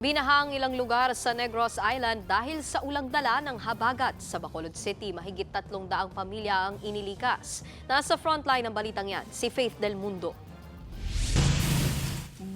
Binahang ilang lugar sa Negros Island dahil sa ulang dala ng habagat. Sa Bacolod City, mahigit 300 pamilya ang inilikas. Nasa frontline ng balitang yan, si Faith Del Mundo.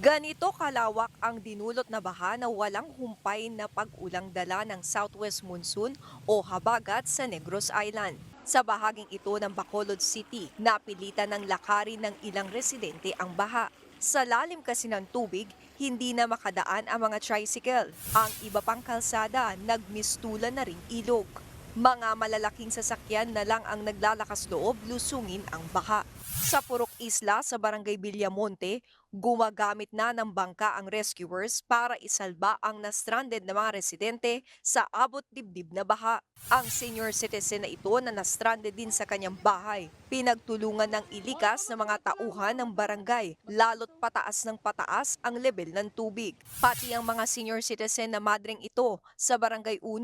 Ganito kalawak ang dinulot na baha na walang humpay na pag-ulang dala ng southwest monsoon o habagat sa Negros Island. Sa bahaging ito ng Bacolod City, napilitan ng lakarin ng ilang residente ang baha. Sa lalim kasi ng tubig, hindi na makadaan ang mga tricycle. Ang iba pang kalsada, nagmistulan na ring ilog. Mga malalaking sasakyan na lang ang naglalakas loob lusungin ang baha. Sa Purok Isla sa Barangay Villamonte, gumagamit na ng bangka ang rescuers para isalba ang na-stranded na mga residente sa abot dibdib na baha. Ang senior citizen na ito na na-stranded din sa kanyang bahay, pinagtulungan ng ilikas ng mga tauhan ng barangay, lalo't pataas ng pataas ang level ng tubig. Pati ang mga senior citizen na madring ito sa Barangay 1,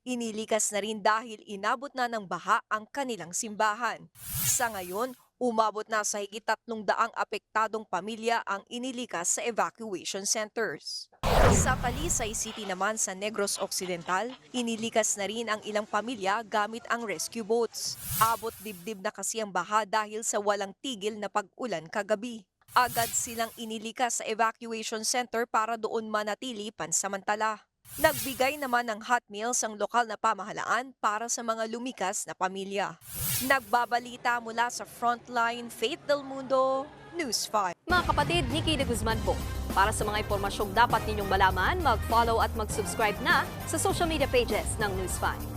inilikas na rin dahil inabot na ng baha ang kanilang simbahan. Sa ngayon, umabot na sa higit 300 apektadong pamilya ang inilikas sa evacuation centers. Sa Talisay City naman sa Negros Occidental, inilikas na rin ang ilang pamilya gamit ang rescue boats. Abot dibdib na kasi ang baha dahil sa walang tigil na pag-ulan kagabi. Agad silang inilikas sa evacuation center para doon manatili pansamantala. Nagbigay naman ng hot meals ang lokal na pamahalaan para sa mga lumikas na pamilya. Nagbabalita mula sa Frontline, Faith Del Mundo, News 5. Mga kapatid, Nikki de Guzman po. Para sa mga impormasyong dapat ninyong malaman, mag-follow at mag-subscribe na sa social media pages ng News 5.